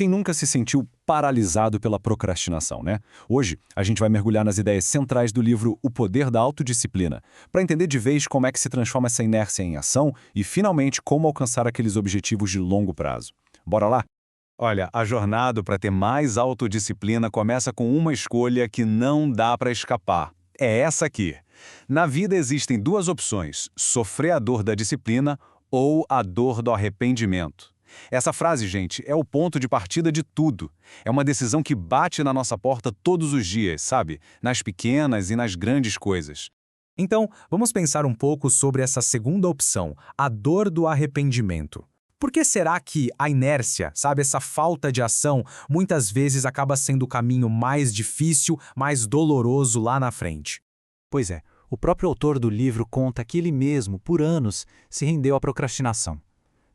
Quem nunca se sentiu paralisado pela procrastinação, né? Hoje, a gente vai mergulhar nas ideias centrais do livro O Poder da Autodisciplina, para entender de vez como é que se transforma essa inércia em ação e, finalmente, como alcançar aqueles objetivos de longo prazo. Bora lá? Olha, a jornada para ter mais autodisciplina começa com uma escolha que não dá para escapar. É essa aqui. Na vida existem duas opções: sofrer a dor da disciplina ou a dor do arrependimento. Essa frase, gente, é o ponto de partida de tudo. É uma decisão que bate na nossa porta todos os dias, sabe? Nas pequenas e nas grandes coisas. Então, vamos pensar um pouco sobre essa segunda opção, a dor do arrependimento. Por que será que a inércia, sabe, essa falta de ação, muitas vezes acaba sendo o caminho mais difícil, mais doloroso lá na frente? Pois é, o próprio autor do livro conta que ele mesmo, por anos, se rendeu à procrastinação.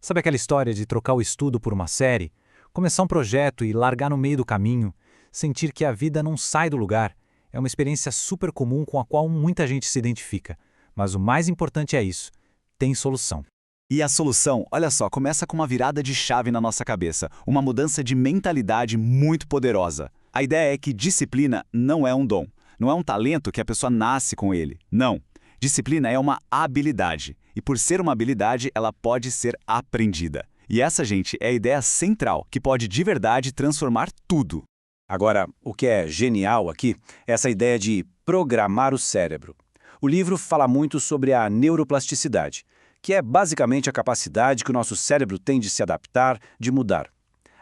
Sabe aquela história de trocar o estudo por uma série? Começar um projeto e largar no meio do caminho? Sentir que a vida não sai do lugar? É uma experiência super comum com a qual muita gente se identifica. Mas o mais importante é isso: tem solução. E a solução, olha só, começa com uma virada de chave na nossa cabeça, uma mudança de mentalidade muito poderosa. A ideia é que disciplina não é um dom, não é um talento que a pessoa nasce com ele. Não. Disciplina é uma habilidade, e por ser uma habilidade, ela pode ser aprendida. E essa, gente, é a ideia central, que pode de verdade transformar tudo. Agora, o que é genial aqui é essa ideia de programar o cérebro. O livro fala muito sobre a neuroplasticidade, que é basicamente a capacidade que o nosso cérebro tem de se adaptar, de mudar.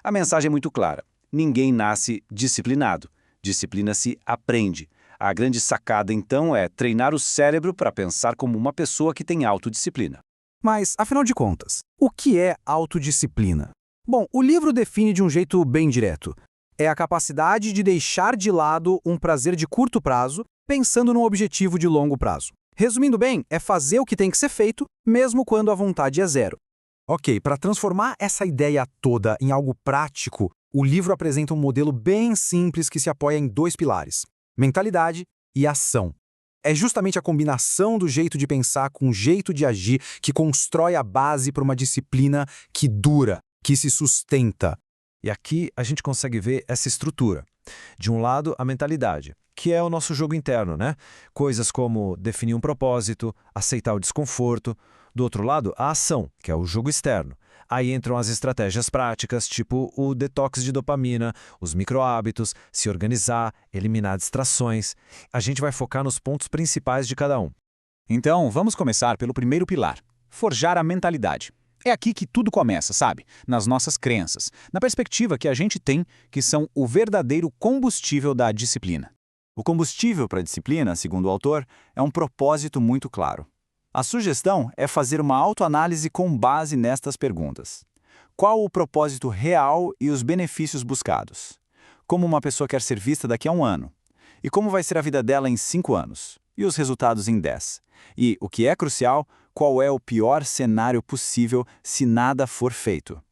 A mensagem é muito clara: ninguém nasce disciplinado, disciplina se aprende. A grande sacada, então, é treinar o cérebro para pensar como uma pessoa que tem autodisciplina. Mas, afinal de contas, o que é autodisciplina? Bom, o livro define de um jeito bem direto. É a capacidade de deixar de lado um prazer de curto prazo, pensando num objetivo de longo prazo. Resumindo bem, é fazer o que tem que ser feito, mesmo quando a vontade é zero. Ok, para transformar essa ideia toda em algo prático, o livro apresenta um modelo bem simples que se apoia em dois pilares: mentalidade e ação. É justamente a combinação do jeito de pensar com o jeito de agir que constrói a base para uma disciplina que dura, que se sustenta. E aqui a gente consegue ver essa estrutura. De um lado, a mentalidade, que é o nosso jogo interno, né? Coisas como definir um propósito, aceitar o desconforto. Do outro lado, a ação, que é o jogo externo. Aí entram as estratégias práticas, tipo o detox de dopamina, os microhábitos, se organizar, eliminar distrações. A gente vai focar nos pontos principais de cada um. Então, vamos começar pelo primeiro pilar: forjar a mentalidade. É aqui que tudo começa, sabe? Nas nossas crenças, na perspectiva que a gente tem, que são o verdadeiro combustível da disciplina. O combustível para a disciplina, segundo o autor, é um propósito muito claro. A sugestão é fazer uma autoanálise com base nestas perguntas: qual o propósito real e os benefícios buscados? Como uma pessoa quer ser vista daqui a 1 ano? E como vai ser a vida dela em 5 anos? E os resultados em 10? E, o que é crucial, qual é o pior cenário possível se nada for feito?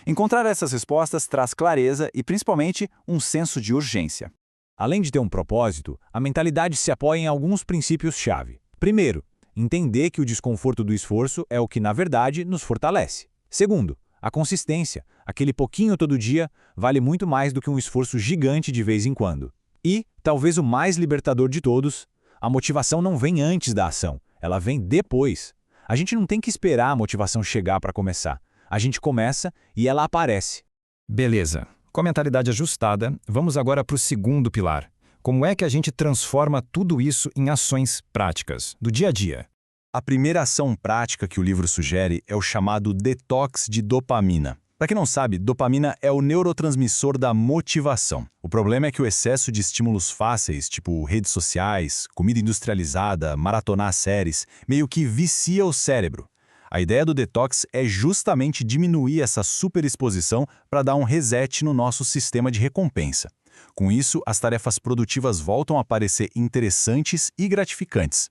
Encontrar essas respostas traz clareza e, principalmente, um senso de urgência. Além de ter um propósito, a mentalidade se apoia em alguns princípios-chave. Primeiro, entender que o desconforto do esforço é o que, na verdade, nos fortalece. Segundo, a consistência, aquele pouquinho todo dia, vale muito mais do que um esforço gigante de vez em quando. E, talvez o mais libertador de todos, a motivação não vem antes da ação, ela vem depois. A gente não tem que esperar a motivação chegar para começar. A gente começa e ela aparece. Beleza. Com a mentalidade ajustada, vamos agora para o segundo pilar. Como é que a gente transforma tudo isso em ações práticas, do dia a dia? A primeira ação prática que o livro sugere é o chamado detox de dopamina. Para quem não sabe, dopamina é o neurotransmissor da motivação. O problema é que o excesso de estímulos fáceis, tipo redes sociais, comida industrializada, maratonar séries, meio que vicia o cérebro. A ideia do detox é justamente diminuir essa superexposição para dar um reset no nosso sistema de recompensa. Com isso, as tarefas produtivas voltam a parecer interessantes e gratificantes.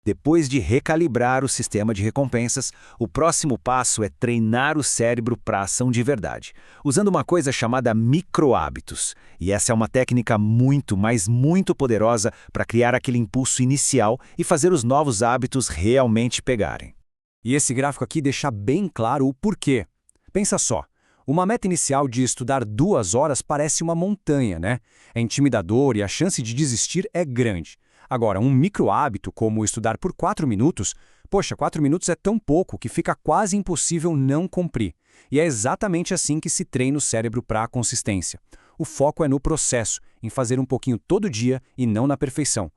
Depois de recalibrar o sistema de recompensas, o próximo passo é treinar o cérebro para a ação de verdade, usando uma coisa chamada microhábitos. E essa é uma técnica muito, mas muito poderosa para criar aquele impulso inicial e fazer os novos hábitos realmente pegarem. E esse gráfico aqui deixa bem claro o porquê. Pensa só, Uma meta inicial de estudar 2 horas parece uma montanha, né? É intimidador e a chance de desistir é grande. Agora, um micro-hábito como estudar por 4 minutos, poxa, 4 minutos é tão pouco que fica quase impossível não cumprir. E é exatamente assim que se treina o cérebro para a consistência. O foco é no processo, em fazer um pouquinho todo dia e não na perfeição.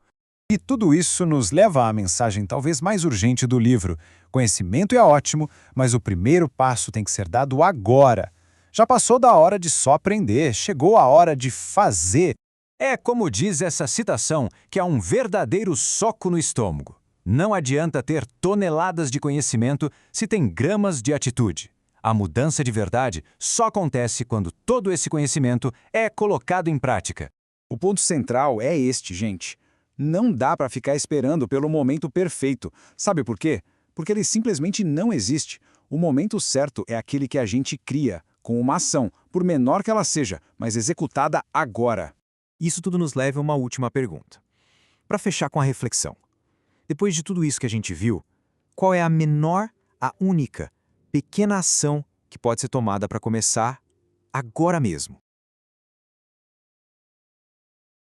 E tudo isso nos leva à mensagem talvez mais urgente do livro. Conhecimento é ótimo, mas o primeiro passo tem que ser dado agora. Já passou da hora de só aprender, chegou a hora de fazer. É como diz essa citação, que é um verdadeiro soco no estômago. Não adianta ter toneladas de conhecimento se tem gramas de atitude. A mudança de verdade só acontece quando todo esse conhecimento é colocado em prática. O ponto central é este, gente. Não dá para ficar esperando pelo momento perfeito. Sabe por quê? Porque ele simplesmente não existe. O momento certo é aquele que a gente cria, com uma ação, por menor que ela seja, mas executada agora. Isso tudo nos leva a uma última pergunta. Para fechar com a reflexão. Depois de tudo isso que a gente viu, qual é a menor, a única, pequena ação que pode ser tomada para começar agora mesmo?